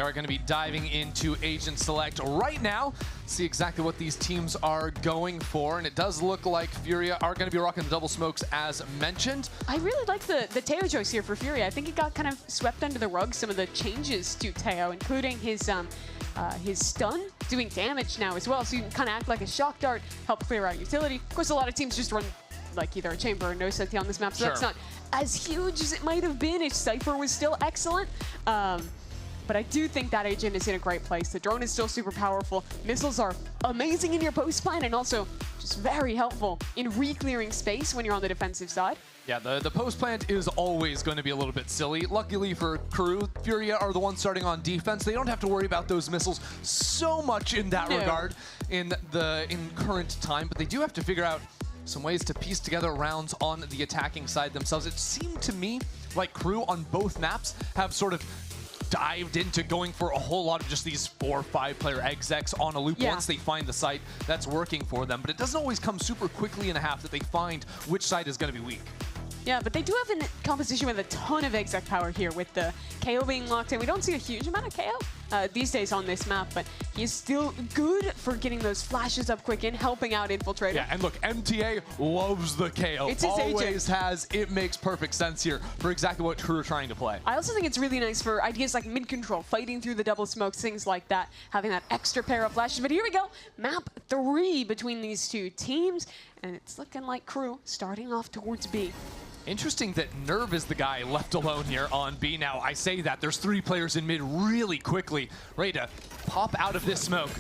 we are going to be diving into Agent Select right now, see exactly what these teams are going for, and it does look like Furia are going to be rocking the double smokes as mentioned. I really like the Teo choice here for Furia. I think it got kind of swept under the rug, some of the changes to Teo, including his stun doing damage now as well, so you can kind of act like a shock dart, help clear out utility. Of course, a lot of teams just run like either a chamber or no Seti on this map, so that's not as huge as it might have been if Cypher was still excellent. But I do think that Agent is in a great place. The drone is still super powerful. Missiles are amazing in your post plant and also just very helpful in re-clearing space when you're on the defensive side. Yeah, the post plant is always going to be a little bit silly. Luckily for KRU, Furia are the ones starting on defense. They don't have to worry about those missiles so much in that regard in current time, but they do have to figure out some ways to piece together rounds on the attacking side themselves. It seemed to me like KRU on both maps have sort of dived into going for a whole lot of just these 4 or 5 player execs on a loop once they find the site that's working for them. But it doesn't always come super quickly in a half that they find which side is going to be weak. Yeah, but they do have a composition with a ton of exec power here with the KO being locked in. We don't see a huge amount of KO these days on this map, but he's still good for getting those flashes up quick and helping out Infiltrator. Yeah, and look, MTA loves the KO. It's his always has. It makes perfect sense here for exactly what KRU are trying to play. I also think it's really nice for ideas like mid-control, fighting through the double smokes, things like that, having that extra pair of flashes. But here we go, map 3 between these two teams, and it's looking like KRU starting off towards B. Interesting that Nerve is the guy left alone here on B. Now, I say that. There's 3 players in mid really quickly, ready to pop out of this smoke.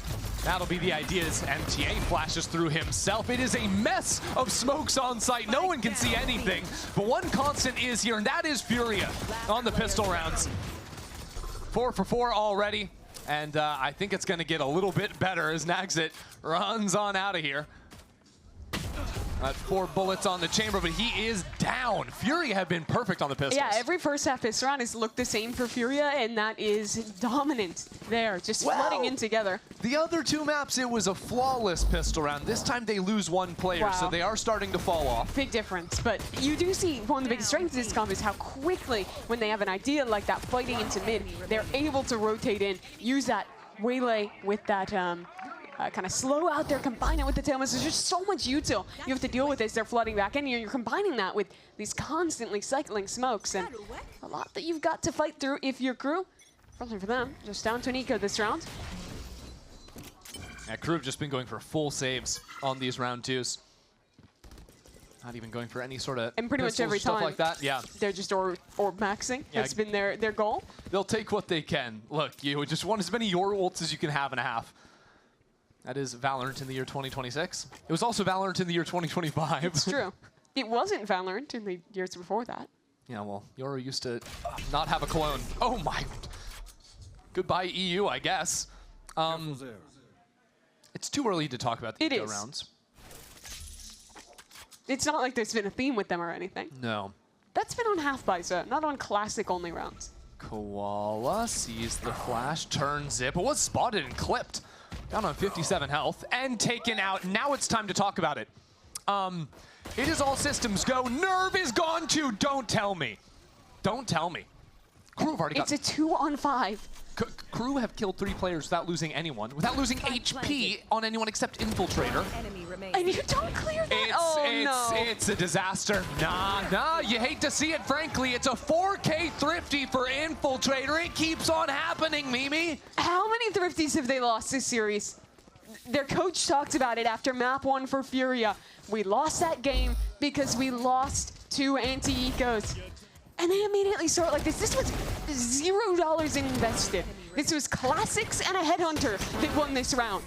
That'll be the idea as MTA flashes through himself. It is a mess of smokes on site. No one can see anything, but one constant is here, and that is Furia on the pistol rounds. 4 for 4 already, and I think it's going to get a little bit better as Naxit runs on out of here. 4 bullets on the chamber, but he is down. Furia have been perfect on the pistols. Yeah, every first half pistol round has looked the same for Furia, and that is dominant there, just flooding in together. The other 2 maps, it was a flawless pistol round. This time they lose 1 player, so they are starting to fall off. Big difference, but you do see one of the biggest strengths of this comp is how quickly, when they have an idea like that fighting into mid, they're able to rotate in, use that waylay with that kind of slow out there, combine it with the tail missiles. There's just so much util you have to deal with as they're flooding back in. You're combining that with these constantly cycling smokes, and a lot that you've got to fight through if you're KRU. Fortunately for them, just down to an eco this round. Yeah, KRU have just been going for full saves on these round 2s. Not even going for any sort of and pretty much every stuff time like that. Yeah, they're just orb maxing. Yeah. That's been their goal. They'll take what they can. Look, you just want as many your ults as you can have in a half. That is Valorant in the year 2026. It was also Valorant in the year 2025. It's true. It wasn't Valorant in the years before that. Yeah, well, Yoru used to not have a clone. Oh my. Goodbye EU, I guess. It's too early to talk about the eco rounds. It's not like there's been a theme with them or anything. No. That's been on half by, so not on classic only rounds. Koala sees the flash, turns it, but was spotted and clipped. Down on 57 health and taken out. Now it's time to talk about it. It is all systems go. Nerve is gone too. Don't tell me. Don't tell me. KRU have already got... It's a 2-on-5. KRU have killed 3 players without losing anyone, without losing HP on anyone except Infiltrator. And you don't clear that? It's a disaster. Nah, you hate to see it, frankly. It's a 4K Thrifty for Infiltrator. It keeps on happening, Mimi. How many Thrifties have they lost this series? Their coach talked about it after map 1 for Furia. We lost that game because we lost 2 anti-ecos. And they immediately start like this. This was $0 invested. This was Classics and a Headhunter that won this round.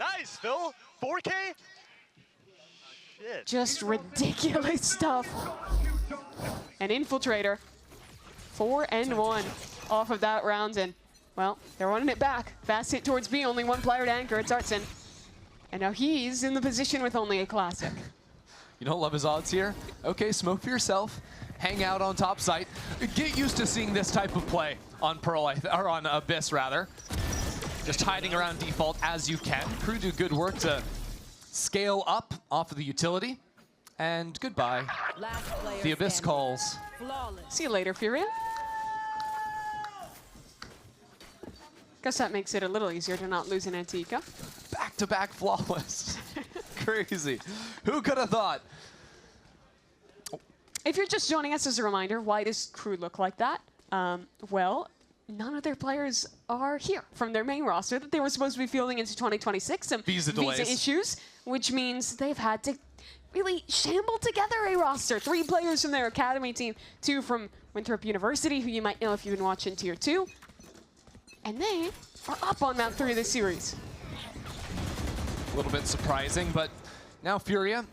Nice, Phil. 4K? Shit. Just ridiculous stuff. An Infiltrator, 4-1 off of that round, and well, they're running it back. Fast hit towards B, only 1 player to anchor. It's Artson. And now he's in the position with only a Classic. You don't love his odds here? Okay, smoke for yourself. Hang out on top site. Get used to seeing this type of play on Pearl, or on Abyss rather. Just hiding around default as you can. KRU do good work to scale up off of the utility. And goodbye. The Abyss calls. See you later, Furia. Guess that makes it a little easier to not lose an Antica. Back-to-back flawless. Crazy. Who could have thought? If you're just joining us, as a reminder, why does KRU look like that? Well, none of their players are here from their main roster that they were supposed to be fielding into 2026. Some visa issues, which means they've had to really shamble together a roster. 3 players from their academy team, 2 from Winthrop University, who you might know if you've been watching Tier 2. And they are up on map 3 of the series. A little bit surprising, but now Furia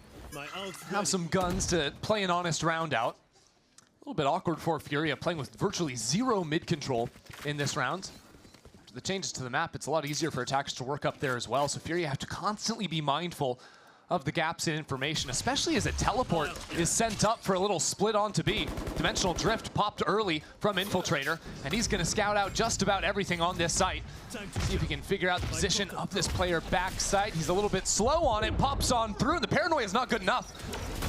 have some guns to play an honest round out. A little bit awkward for Furia, playing with virtually 0 mid control in this round. After the changes to the map, it's a lot easier for attackers to work up there as well, so Furia have to constantly be mindful of the gaps in information, especially as a teleport is sent up for a little split onto B. Dimensional Drift popped early from Infiltrator, and he's going to scout out just about everything on this site. See if he can figure out the position of this player backside. He's a little bit slow on it, pops on through, and the paranoia is not good enough.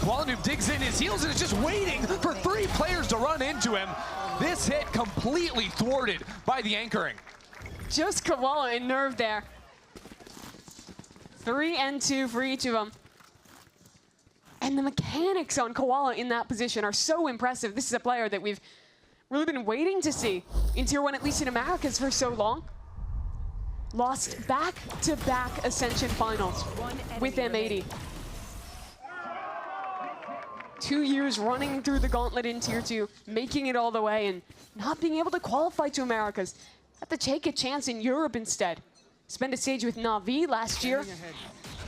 Koala digs in his heels and is just waiting for 3 players to run into him. This hit completely thwarted by the anchoring. Just Koala in nerve there. 3 and 2 for each of them. And the mechanics on Koala in that position are so impressive. This is a player that we've really been waiting to see in Tier 1, at least in Americas, for so long. Lost back-to-back Ascension finals with M80. 2 years running through the gauntlet in Tier 2, making it all the way, and not being able to qualify to Americas. Had to take a chance in Europe instead. Spent a stage with Na'Vi last year.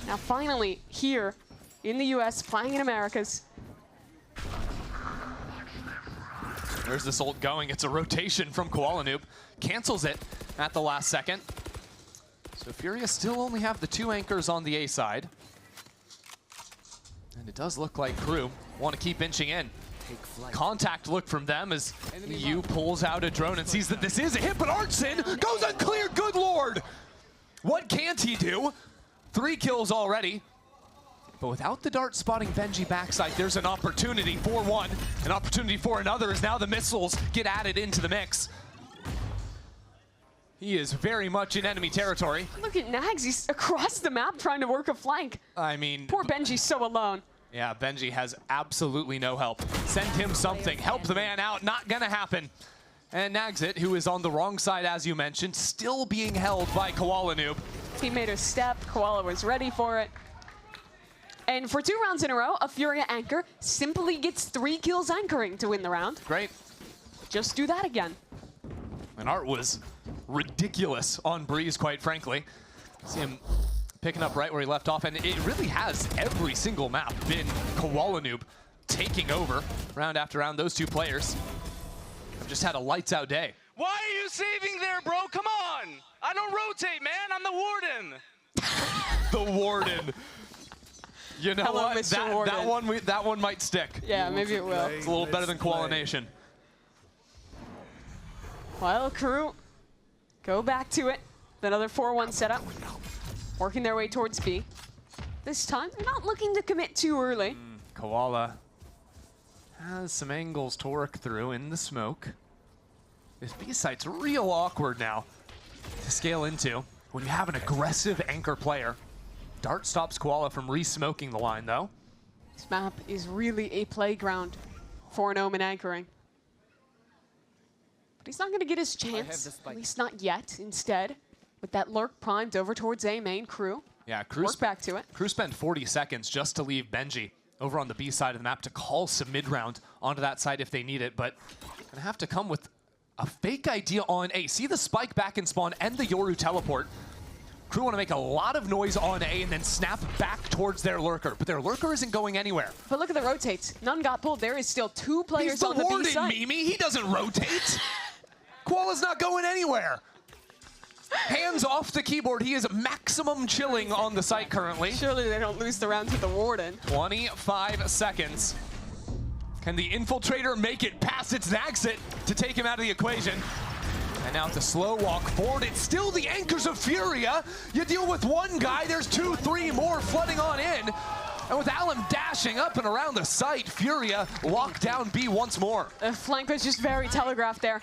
Now finally here in the US, playing in Americas. There's this ult going. It's a rotation from Koala Noob. Cancels it at the last second. So Furia still only have the 2 anchors on the A side. And it does look like KRU want to keep inching in. Contact look from them as EU pulls out a drone and sees that this is a hit, but Artson goes unclear. Good lord! What can't he do? 3 kills already. But without the dart spotting Benji backside, there's an opportunity for one. An opportunity for another as now the missiles get added into the mix. He is very much in enemy territory. Look at Nags, he's across the map trying to work a flank. I mean... Poor Benji's so alone. Yeah, Benji has absolutely no help. Send him something, help the man out, not gonna happen. And Nagsit, who is on the wrong side, as you mentioned, still being held by Koala Noob. He made a step, Koala was ready for it. And for 2 rounds in a row, a Furia anchor simply gets 3 kills anchoring to win the round. Great. Just do that again. And Art was ridiculous on Breeze, quite frankly. See him picking up right where he left off, and it really has every single map been Koala Noob taking over round after round. Those 2 players have just had a lights out day. Why are you saving there, bro? Come on! I don't rotate, man. I'm the warden. The warden. You know Hello, what? Mr. Warden. That one might stick. Yeah, maybe it will. It's a little better than Koala Nation. Well, KRU go back to it. Another 4-1 setup. Working their way towards B. This time, they're not looking to commit too early. Koala has some angles to work through in the smoke. This B site's real awkward now to scale into when you have an aggressive anchor player. Dart stops Koala from re-smoking the line, though. This map is really a playground for an Omen anchoring. But he's not going to get his chance, at least not yet. Instead, with that lurk primed over towards A main, KRU. Yeah, KRU work back to it. KRU spent 40 seconds just to leave Benji over on the B side of the map to call some mid-round onto that side if they need it, but gonna have to come with a fake idea on A. See the spike back in spawn and the Yoru teleport. KRU want to make a lot of noise on A and then snap back towards their lurker, but their lurker isn't going anywhere. But look at the rotates. None got pulled. There is still 2 players on the B side. Mimi, he doesn't rotate. Koala's not going anywhere. Hands off the keyboard. He is maximum chilling on the site currently. Surely they don't lose the round to the Warden. 25 seconds. Can the Infiltrator make it past its exit to take him out of the equation? And now it's a slow walk forward. It's still the anchors of Furia. You deal with 1 guy, there's 2, 3 more flooding on in. And with Alum dashing up and around the site, Furia locked down B once more. The flank was just very telegraphed there.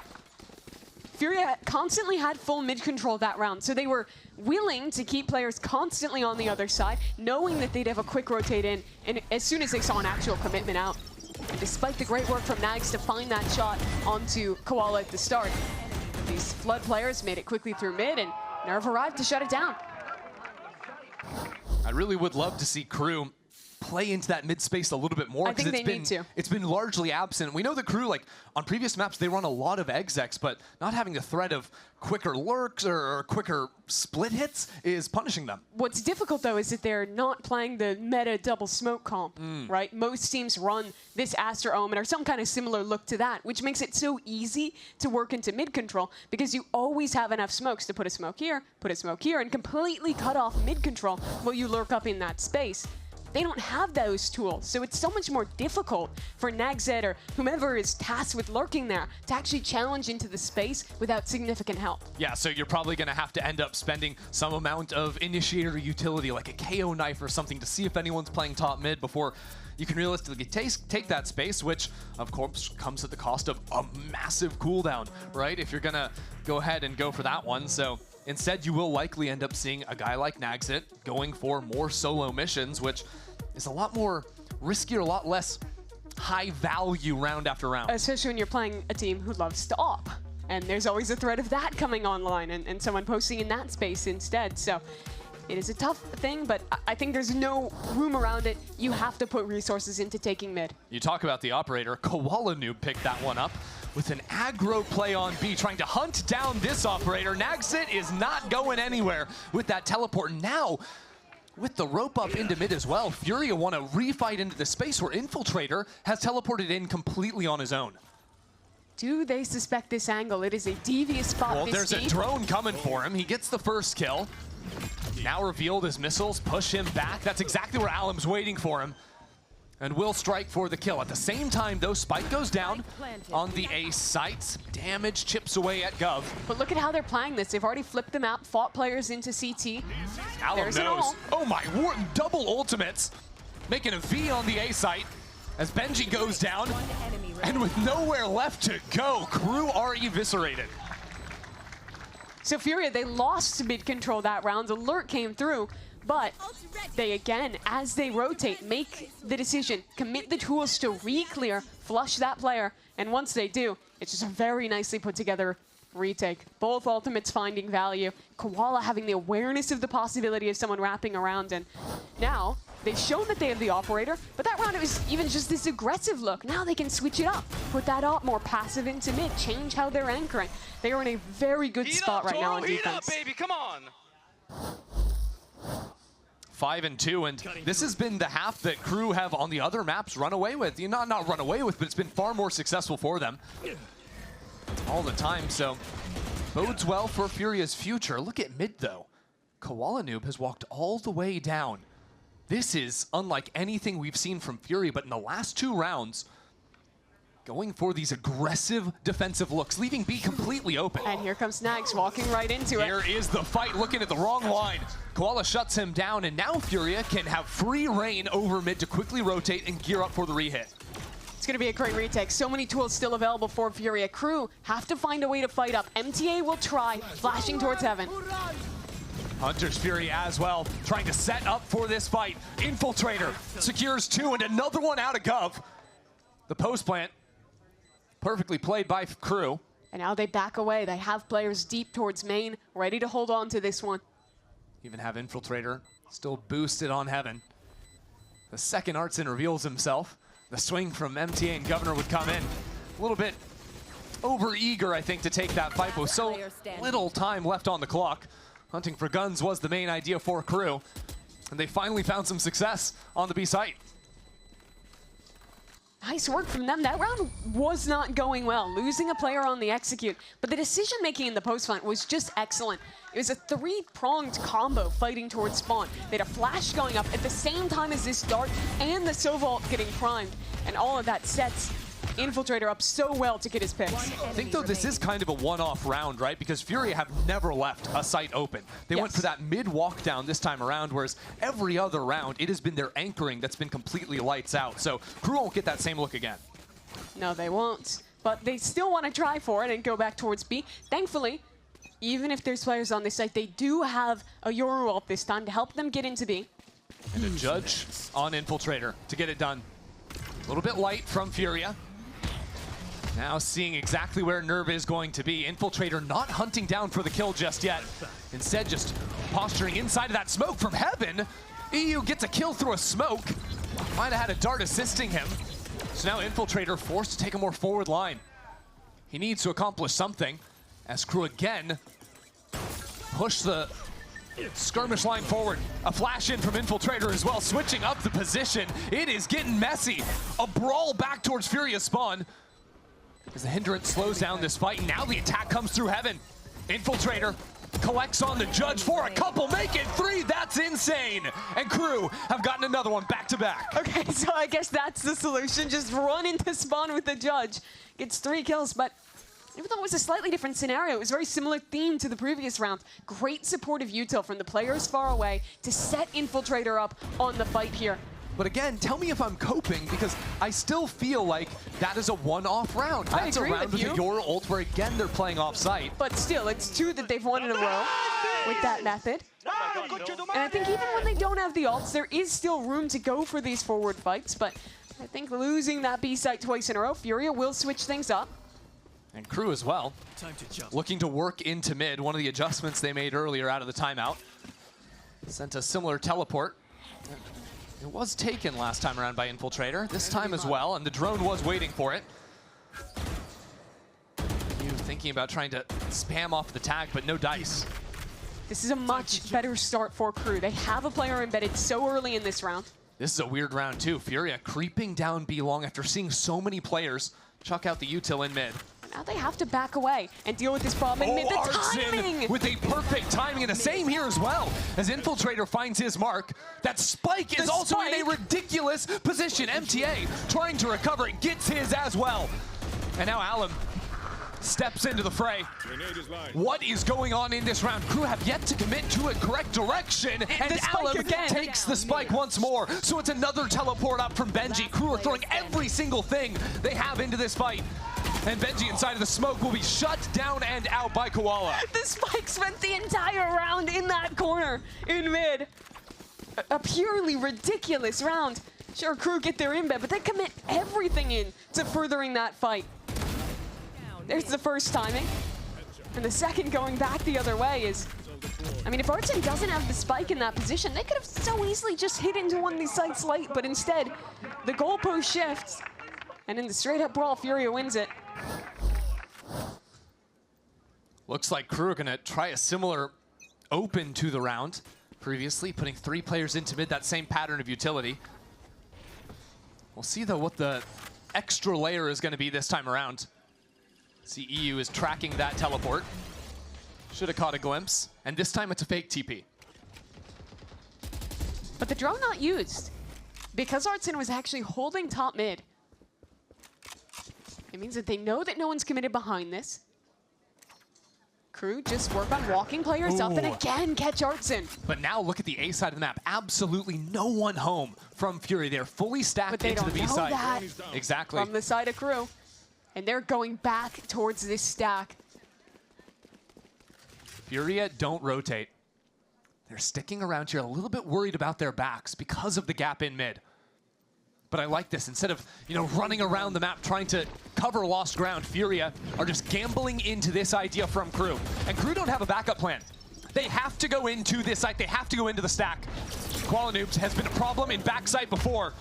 Furia constantly had full mid control that round, so they were willing to keep players constantly on the other side, knowing that they'd have a quick rotate in, and as soon as they saw an actual commitment out. And despite the great work from Nags to find that shot onto Koala at the start, these Flood players made it quickly through mid, and Nerve arrived to shut it down. I really would love to see KRU play into that mid space a little bit more. I think they need to. It's been largely absent. We know the KRU, like on previous maps, they run a lot of execs, but not having the threat of quicker lurks or quicker split hits is punishing them. What's difficult though is that they're not playing the meta double smoke comp, right? Most teams run this Aster Omen or some kind of similar look to that, which makes it so easy to work into mid control because you always have enough smokes to put a smoke here, and completely cut off mid control while you lurk up in that space. They don't have those tools, so it's so much more difficult for Nagzed or whomever is tasked with lurking there to actually challenge into the space without significant help. Yeah, so you're probably going to have to end up spending some amount of initiator utility, like a KO knife or something, to see if anyone's playing top mid before you can realistically take that space, which of course comes at the cost of a massive cooldown, right? If you're going to go ahead and go for that one. So instead, you will likely end up seeing a guy like Nagzit going for more solo missions, which is a lot more riskier, a lot less high value round after round. Especially when you're playing a team who loves to op. And there's always a threat of that coming online and someone posting in that space instead. So it is a tough thing, but I think there's no room around it. You have to put resources into taking mid. You talk about the operator. Koala Noob picked that one up with an aggro play on B, trying to hunt down this operator. Nagzit is not going anywhere with that teleport. Now, with the rope up into mid as well, Furia want to refight into the space where Infiltrator has teleported in completely on his own. Do they suspect this angle? It is a devious spot. Well, there's a drone coming for him. He gets the first kill. Now revealed as missiles push him back. That's exactly where Alam's waiting for him. And will strike for the kill. At the same time, though, Spike goes down on the A site. Damage chips away at Gov. But look at how they're playing this. They've already flipped the map, fought players into CT. Alam knows. Oh my, double ultimates. Making a V on the A site as Benji goes down. And with nowhere left to go, KRU are eviscerated. So Furia, they lost mid control that round. Alert came through, but they again, as they rotate, make the decision, commit the tools to re-clear, flush that player, and once they do, it's just a very nicely put together retake. Both ultimates finding value, Koala having the awareness of the possibility of someone wrapping around, and now they've shown that they have the operator, but that round it was even just this aggressive look. Now they can switch it up, put that up more passive into mid, change how they're anchoring. They are in a very good spot right now on defense. Heat up, baby, come on! 5-2, and this has been the half that KRU have on the other maps run away with. Not run away with, but it's been far more successful for them all the time. So bodes well for Furia's future. Look at mid though. Koala Noob has walked all the way down. This is unlike anything we've seen from Furia, but in the last 2 rounds, going for these aggressive defensive looks, leaving B completely open. And here comes Nags walking right into it. Here is the fight, looking at the wrong line. Koala shuts him down, and now Furia can have free reign over mid to quickly rotate and gear up for the re-hit. It's going to be a great retake. So many tools still available for Furia. KRU have to find a way to fight up. MTA will try, flashing towards heaven. Hunter's Fury as well, trying to set up for this fight. Infiltrator secures 2 and another one out of Gov. The post plant, perfectly played by KRU. And now they back away. They have players deep towards main, ready to hold on to this one. Even have Infiltrator still boosted on heaven. The second Artson reveals himself. The swing from MTA and Governor would come in. A little bit over-eager, I think, to take that fight, but with so little time left on the clock. Hunting for guns was the main idea for KRU, and they finally found some success on the B site. Nice work from them. That round was not going well, losing a player on the execute, but the decision-making in the post-fight was just excellent. It was a 3-pronged combo fighting towards spawn. They had a flash going up at the same time as this dart and the Sovalt getting primed, and all of that sets Infiltrator up so well to get his picks. I think, though, this is kind of a one-off round, right? Because Furia have never left a site open. They went for that mid-walk down this time around, whereas every other round, it has been their anchoring that's been completely lights out. So KRU won't get that same look again. No, they won't. but they still want to try for it and go back towards B. Thankfully, even if there's players on this side, they do have a Yoru ult this time to help them get into B. And a judge on Infiltrator to get it done. A little bit light from Furia. Now seeing exactly where Nerve is going to be. Infiltrator not hunting down for the kill just yet. Instead, just posturing inside of that smoke from heaven. EU gets a kill through a smoke. Might have had a dart assisting him. So now Infiltrator forced to take a more forward line. He needs to accomplish something as KRU again push the skirmish line forward. A flash in from Infiltrator as well, switching up the position. It is getting messy. A brawl back towards Furia spawn as the hindrance slows down this fight. And now the attack comes through heaven. Infiltrator collects on the judge for a couple, make it 3, that's insane. And KRU have gotten another one back to back. Okay, so I guess that's the solution, just run into spawn with the judge. Gets 3 kills, but even though it was a slightly different scenario, it was a very similar theme to the previous round. Great supportive util from the players far away to set Infiltrator up on the fight here. But again, tell me if I'm coping, because I still feel like that is a one-off round. That's a round with your ult where, again, they're playing off-site. But still, it's 2 that they've won in a row with that method. And I think even when they don't have the ults, there is still room to go for these forward fights. But I think losing that B site twice in a row, Furia will switch things up. And KRU as well, looking to work into mid. One of the adjustments they made earlier out of the timeout. Sent a similar teleport. It was taken last time around by Infiltrator, this time as well, and the drone was waiting for it. You thinking about trying to spam off the tag, but no dice. This is a much better start for KRU. They have a player embedded so early in this round. This is a weird round too. Furia creeping down B long after seeing so many players chuck out the util in mid. Now they have to back away and deal with this problem in mid. The timing! With a perfect timing, and the same here as well. As Infiltrator finds his mark, that spike is also in a ridiculous position. MTA trying to recover it, gets his as well. And now Alum steps into the fray. What is going on in this round? KRU have yet to commit to a correct direction, and Alum takes the spike once more. So it's another teleport up from Benji. KRU are throwing every single thing they have into this fight. And Benji inside of the smoke will be shut down and out by Koala. The spike spent the entire round in that corner in mid. A purely ridiculous round. Sure, KRU get their embed, but they commit everything in to furthering that fight. There's the first timing. And the second going back the other way is... I mean, if Artson doesn't have the spike in that position, they could have so easily just hit into one of these sites late, but instead, the goalpost shifts. And in the straight-up brawl, Furia wins it. Looks like KRU are going to try a similar open to the round. Previously, putting 3 players into mid, that same pattern of utility. We'll see, though, what the extra layer is going to be this time around. See, EU is tracking that teleport. Should have caught a glimpse. And this time, it's a fake TP. But the drone not used. Because Artson was actually holding top mid, it means that they know that no one's committed behind this. KRU just work on walking players up and again catch Artson. But now look at the A side of the map. Absolutely no one home from Fury. They're fully stacked into the B side. That exactly. From the side of KRU. And they're going back towards this stack. Furia don't rotate. They're sticking around here a little bit worried about their backs because of the gap in mid. But I like this. Instead of, running around the map trying to cover lost ground, Furia are just gambling into this idea from KRU. And KRU don't have a backup plan. They have to go into this site. They have to go into the stack. Koala Noobs has been a problem in backside before.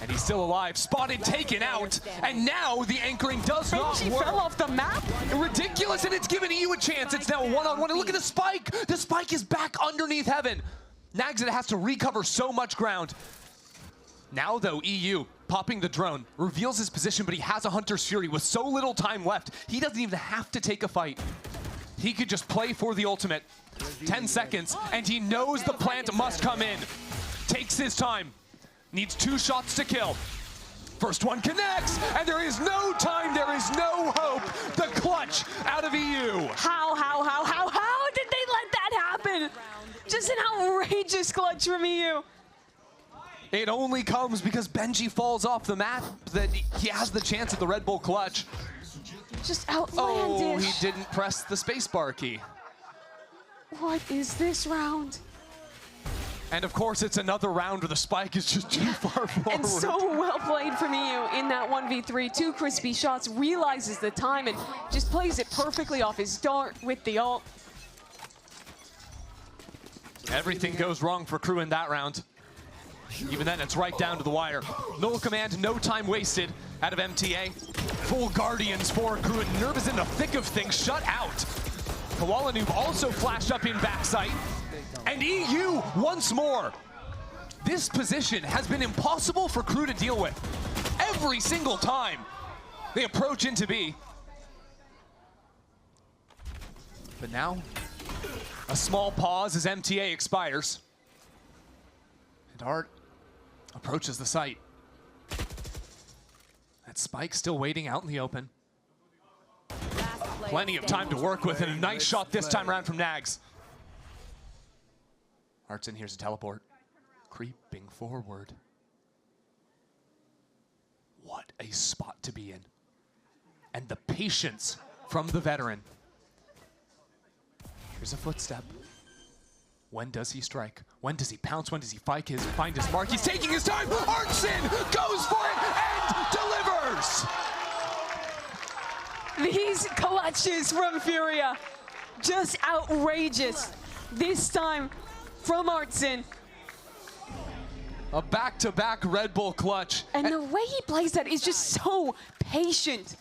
And he's still alive. Spotted, taken out. And now the anchoring does not work. Fell off the map? Ridiculous, and it's giving EU a chance. It's now a one-on-one. And look at the spike. The spike is back underneath heaven. Nagzit has to recover so much ground. Now, though, EU popping the drone, reveals his position, but he has a Hunter's Fury with so little time left. He doesn't even have to take a fight. He could just play for the ultimate. 10 seconds, and he knows the plant must come in. Takes his time. Needs 2 shots to kill. First one connects, and there is no time, there is no hope. The clutch out of EU. How did they let that happen? Just an outrageous clutch from EU. It only comes because Benji falls off the map that he has the chance at the Red Bull clutch. Just outlandish. Oh, he didn't press the spacebar key. What is this round? And of course, it's another round where the spike is just too far forward. And so well played from EU in that 1v3. 2 crispy shots, realizes the time, and just plays it perfectly off his dart with the ult. Everything goes wrong for KRU in that round. Even then, it's right down to the wire. No command, no time wasted out of MTA. Full Guardians for KRU, and Nerve is in the thick of things, shut out. Koala Noob also flashed up in backside. And EU once more. This position has been impossible for KRU to deal with. Every single time they approach into B. But now, a small pause as MTA expires. And Art approaches the site. That spike still waiting out in the open. Plenty of time to work with, and a nice shot this time around from Nags. Art's in, here's a teleport. Creeping forward. What a spot to be in. And the patience from the veteran. Here's a footstep. When does he strike? When does he pounce? When does he find his mark? He's taking his time. Artson goes for it and delivers. These clutches from Furia, just outrageous. This time from Artson. A back-to-back Red Bull clutch. And the way he plays that is just so patient.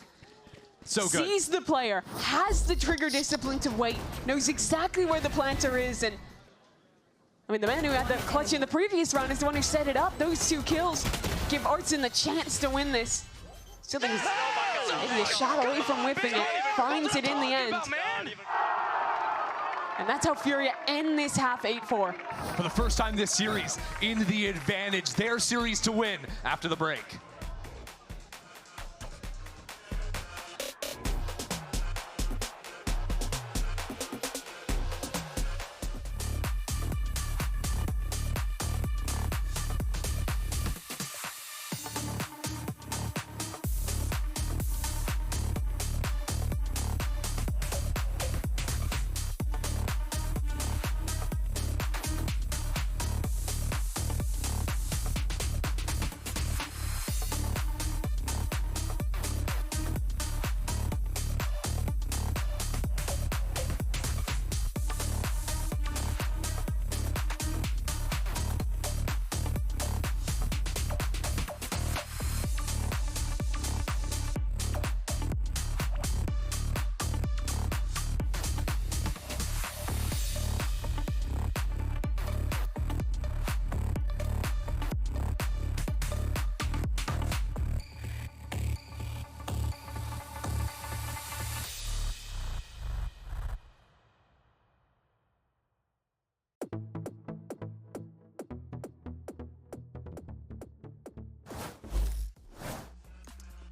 So good. Sees the player, has the trigger discipline to wait, knows exactly where the planter is, and I mean, the man who had the clutch in the previous round is the one who set it up. Those 2 kills give Artson the chance to win this. Still think he's maybe a shot away from whipping it, finds it in the end. And that's how Furia end this half 8-4. For the first time this series, in the advantage, their series to win after the break.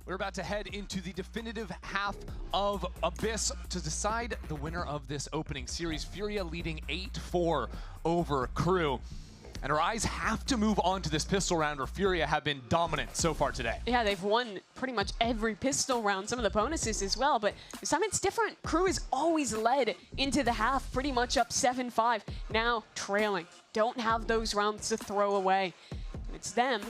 We're about to head into the definitive half of Abyss to decide the winner of this opening series. Furia leading 8-4 over KRU. And our eyes have to move on to this pistol round where Furia have been dominant so far today. Yeah, they've won pretty much every pistol round, some of the bonuses as well, but this time it's different. KRU is always led into the half, pretty much up 7-5, now trailing. Don't have those rounds to throw away. And it's them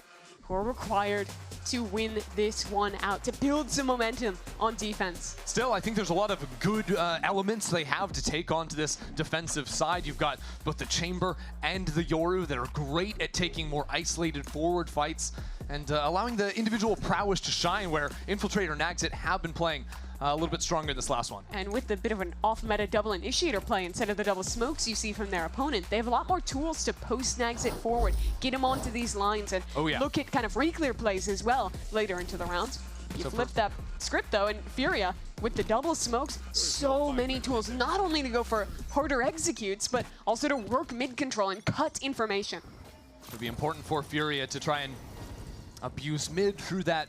who are required to win this one out, to build some momentum on defense. Still, I think there's a lot of good elements they have to take onto this defensive side. You've got both the Chamber and the Yoru that are great at taking more isolated forward fights and allowing the individual prowess to shine, where Infiltrator and Naxit have been playing a little bit stronger this last one. And with a bit of an off-meta double initiator play instead of the double smokes you see from their opponent, they have a lot more tools to post Naxit forward, get him onto these lines, and look at kind of re-clear plays as well later into the rounds. You flip that script though, and Furia with the double smokes, so many tools, not only to go for harder executes, but also to work mid-control and cut information. It'll be important for Furia to try and abuse mid through that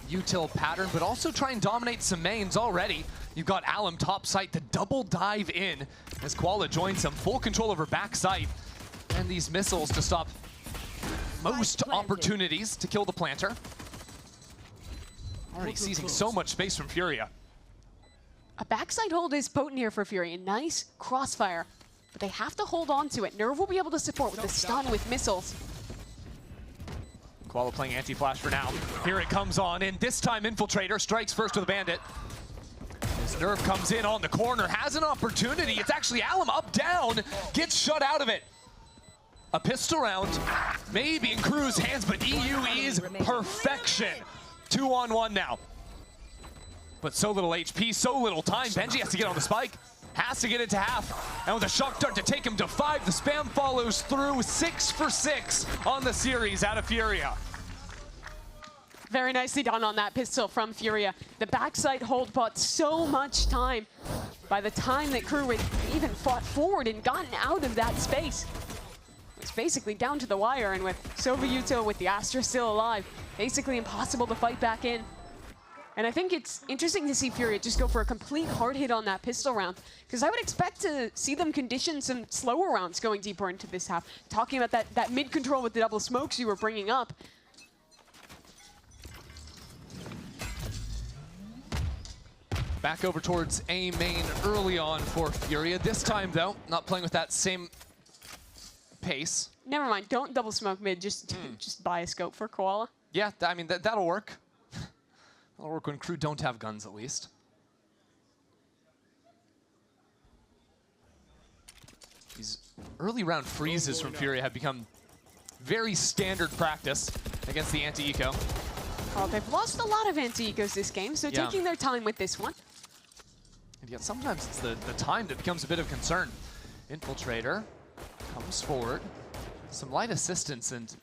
util pattern, but also try and dominate some mains already. You've got Alum top site, the double dive in as Koala joins him, full control over back site, and these missiles to stop most opportunities to kill the planter. Already seizing so much space from Furia. A backside hold is potent here for Fury. A nice crossfire, but they have to hold on to it. Nerve will be able to support with the stun with missiles. Koala playing anti-flash for now. Here it comes on in. This time Infiltrator strikes first with a bandit. As Nerve comes in on the corner, has an opportunity. It's actually Alum up, down, gets shut out of it. A pistol round, maybe in KRU's hands, but EU is perfection. 2-on-1 now. But so little HP, so little time. Benji has to get on the spike, has to get it to half. And with a shock dart to take him to 5, the spam follows through. 6 for 6 on the series out of Furia. Very nicely done on that pistol from Furia. The backside hold bought so much time. By the time that KRU had even fought forward and gotten out of that space, it's basically down to the wire, and with Sovayuto with the Astra still alive, basically impossible to fight back in. And I think it's interesting to see Furia just go for a complete hard hit on that pistol round, because I would expect to see them condition some slower rounds going deeper into this half. Talking about that mid control with the double smokes you were bringing up. Back over towards A main early on for Furia. This time, though, not playing with that same pace. Never mind, don't double smoke mid, just buy a scope for Koala. Yeah, I mean, that'll work. That'll work when KRU don't have guns, at least. These early round freezes from Furia have become very standard practice against the anti-eco. Oh, they've lost a lot of anti-ecos this game, so taking their time with this one. And yet sometimes it's the time that becomes a bit of concern. Infiltrator comes forward, some light assistance, and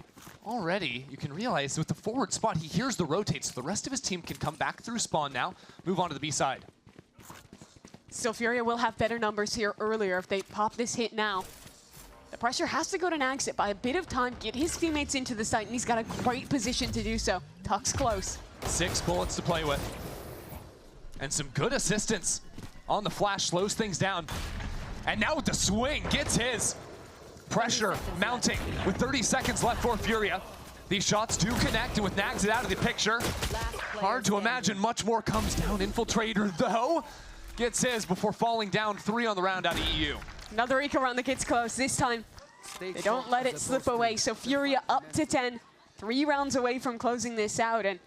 already you can realize with the forward spot, he hears the rotate, so the rest of his team can come back through spawn now, move on to the B side. Still, Furia will have better numbers here earlier if they pop this hit now. The pressure has to go to Naxit by a bit of time, get his teammates into the site, and he's got a great position to do so. Tuck's close. 6 bullets to play with. And some good assistance on the flash, slows things down. And now with the swing, gets his. Pressure mounting with 30 seconds left for Furia. These shots do connect, and with Naxit out of the picture, hard to imagine much more comes down. Infiltrator, though, gets his before falling down. 3 on the round out of EU. Another eco round that gets close. This time, they don't let it slip away. So Furia up to 10, 3 rounds away from closing this out. And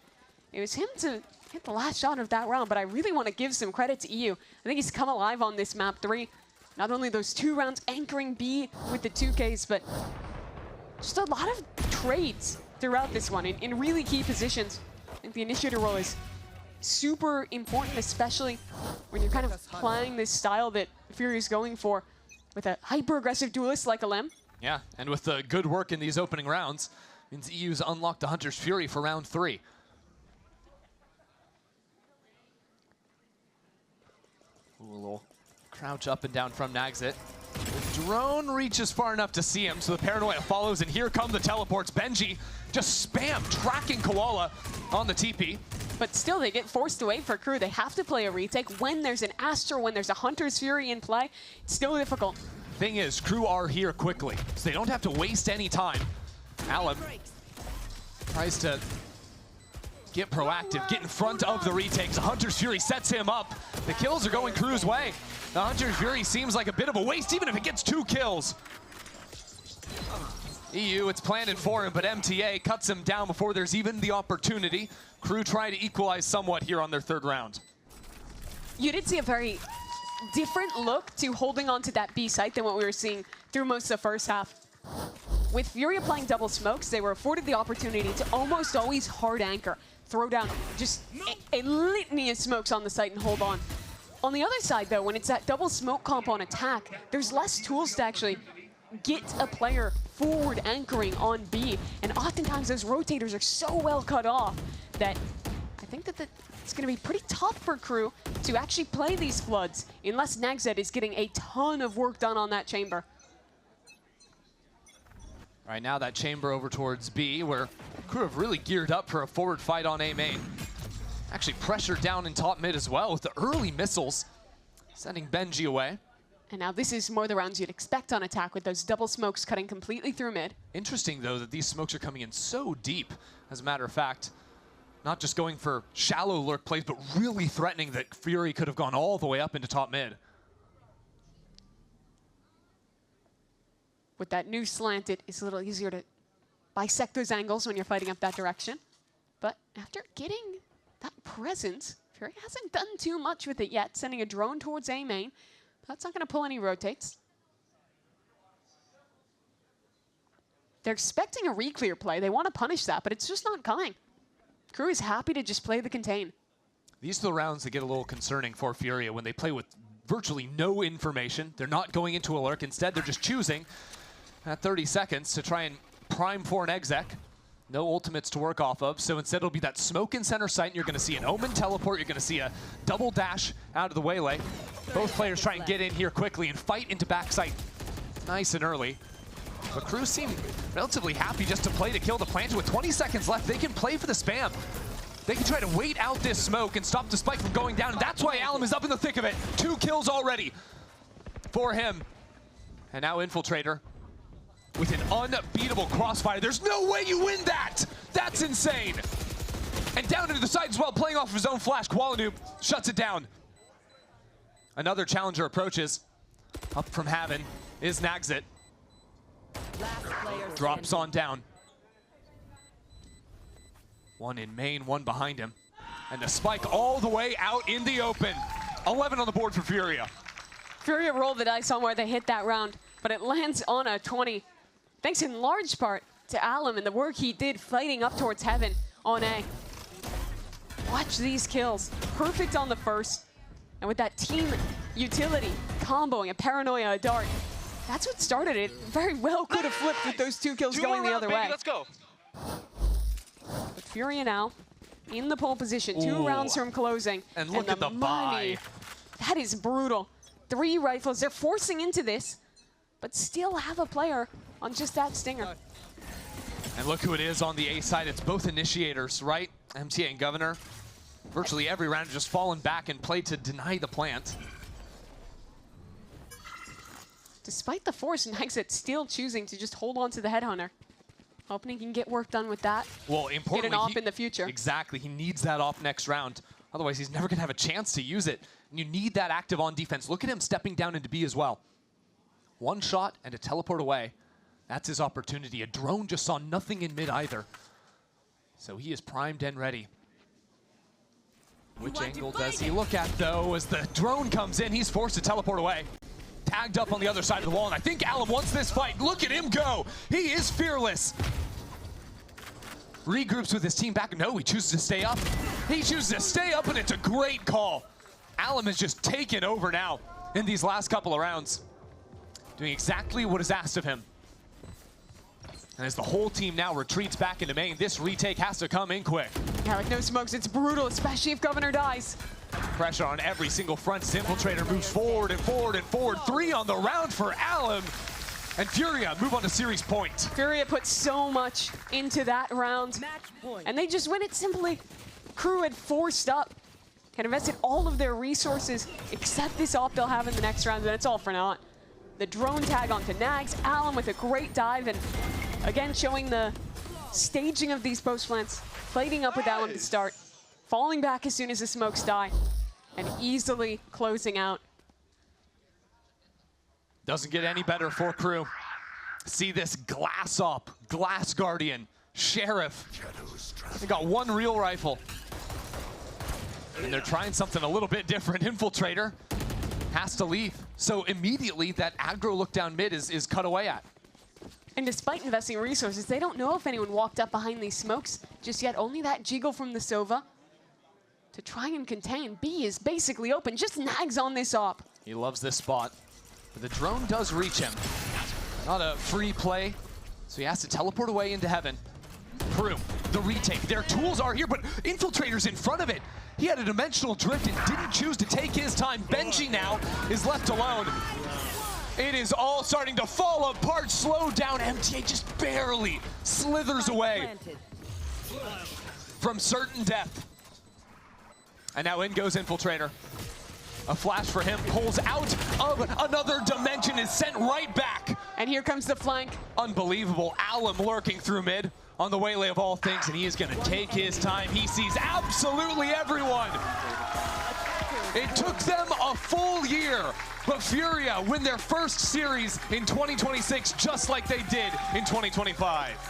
it was him to hit the last shot of that round, but I really want to give some credit to EU. I think he's come alive on this map 3. Not only those 2 rounds anchoring B with the 2Ks, but just a lot of trades throughout this one in really key positions. I think the initiator role is super important, especially when you're kind of playing this style that Fury is going for with a hyper-aggressive duelist like Alem. Yeah, and with the good work in these opening rounds, means EU's unlocked the Hunter's Fury for round 3. Ooh, a little crouch up and down from Naxit. The drone reaches far enough to see him, so the paranoia follows, and here come the teleports. Benji just spam tracking Koala on the TP. But still, they get forced away for KRU. They have to play a retake. When there's an Astra, when there's a Hunter's Fury in play, it's still difficult. Thing is, KRU are here quickly, so they don't have to waste any time. Alum tries to get proactive, get in front of the retakes. The Hunter's Fury sets him up. The kills are going KRU's way. The Hunter's Fury seems like a bit of a waste, even if it gets 2 kills. EU, it's planted for him, but MTA cuts him down before there's even the opportunity. KRU try to equalize somewhat here on their 3rd round. You did see a very different look to holding on to that B site than what we were seeing through most of the first half. With Furia playing double smokes, they were afforded the opportunity to almost always hard anchor, throw down just a litany of smokes on the site and hold on. On the other side, though, when it's that double smoke comp on attack, there's less tools to actually get a player forward anchoring on B. And oftentimes those rotators are so well cut off that I think that it's going to be pretty tough for KRU to actually play these floods unless Naxit is getting a ton of work done on that chamber. All right, now that chamber over towards B, where KRU have really geared up for a forward fight on A main. Actually pressured down in top mid as well with the early missiles, sending Benji away. And now this is more the rounds you'd expect on attack, with those double smokes cutting completely through mid. Interesting, though, that these smokes are coming in so deep, as a matter of fact. Not just going for shallow lurk plays, but really threatening that Fury could have gone all the way up into top mid. With that new slant, it is a little easier to bisect those angles when you're fighting up that direction. But after getting that presence, Fury hasn't done too much with it yet, sending a drone towards A main. That's not going to pull any rotates. They're expecting a re-clear play. They want to punish that, but it's just not coming. KRU is happy to just play the contain. These are the rounds that get a little concerning for Furia when they play with virtually no information. They're not going into a lurk. Instead, they're just choosing at 30 seconds to try and prime for an exec. No ultimates to work off of, so instead it'll be that smoke in center sight, and you're going to see an Omen teleport, you're going to see a double dash out of the waylay. Both players try and get in here quickly and fight into backside nice and early. But KRU seem relatively happy just to play to kill the plant. With 20 seconds left, they can play for the spam. They can try to wait out this smoke and stop the spike from going down, and that's why Alum is up in the thick of it. 2 kills already for him. And now Infiltrator with an unbeatable crossfire. There's no way you win that! That's insane! And down into the side as well, playing off of his own flash. Qualanoob shuts it down. Another challenger approaches. Up from Haven is Nagzit. Drops on down. One in main, one behind him. And the spike all the way out in the open. 11 on the board for Furia. Furia rolled the dice on where they hit that round, but it lands on a 20. Thanks in large part to Alum and the work he did fighting up towards Heaven on A. Watch these kills. Perfect on the first. And with that team utility, comboing a Paranoia, a Dart, that's what started it. Very well could have flipped with those 2 kills going the other way. Let's go. But Furia now in the pole position, 2 rounds from closing. And look at the buy. That is brutal. 3 rifles. They're forcing into this, but still have a player on just that stinger. And look who it is on the A side. It's both initiators, right? MTA and Governor. Virtually every round just fallen back and played to deny the plant. Despite the force, Nagzit still choosing to just hold on to the Headhunter. Hoping he can get work done with that. Well, importantly, get an op in the future. Exactly, he needs that op next round. Otherwise, he's never gonna have a chance to use it. And you need that active on defense. Look at him stepping down into B as well. 1 shot and a teleport away. That's his opportunity. A drone just saw nothing in mid either. So he is primed and ready. Which angle does he look at, though? As the drone comes in, he's forced to teleport away. Tagged up on the other side of the wall, and I think Alum wants this fight. Look at him go. He is fearless. Regroups with his team back. No, he chooses to stay up. He chooses to stay up, and it's a great call. Alum has just taken over now in these last couple of rounds, doing exactly what is asked of him. And as the whole team now retreats back into main, this retake has to come in quick. Yeah, with no smokes, it's brutal, especially if Governor dies. Pressure on every single front as Infiltrator moves forward and forward and forward. 3 on the round for Alum. And Furia move on to series point. Furia put so much into that round, and they just win it simply. KRU had forced up, had invested all of their resources, except this op they'll have in the next round, and it's all for naught. The drone tag onto Nags, Alum with a great dive, and again showing the staging of these post plants, fighting up with Alum to start, falling back as soon as the smokes die, and easily closing out. Doesn't get any better for KRU. See this glass op, Glass Guardian, Sheriff. They got 1 real rifle. And they're trying something a little bit different. Infiltrator has to leave. So immediately that aggro look down mid is cut away at. And despite investing resources, they don't know if anyone walked up behind these smokes just yet. Only that jiggle from the Sova to try and contain. B is basically open, just Nags on this op. He loves this spot. But the drone does reach him. Not a free play, so he has to teleport away into Heaven. KRU, the retake. Their tools are here, but Infiltrator's in front of it. He had a dimensional drift and didn't choose to take his time. Benji now is left alone. It is all starting to fall apart. Slow down. MTA just barely slithers away from certain death. And now in goes Infiltrator. A flash for him, pulls out of another dimension, is sent right back. And here comes the flank. Unbelievable. Alum lurking through mid on the waylay of all things, and he is going to take his time. He sees absolutely everyone. It took them a full year, but Furia win their first series in 2026 just like they did in 2025.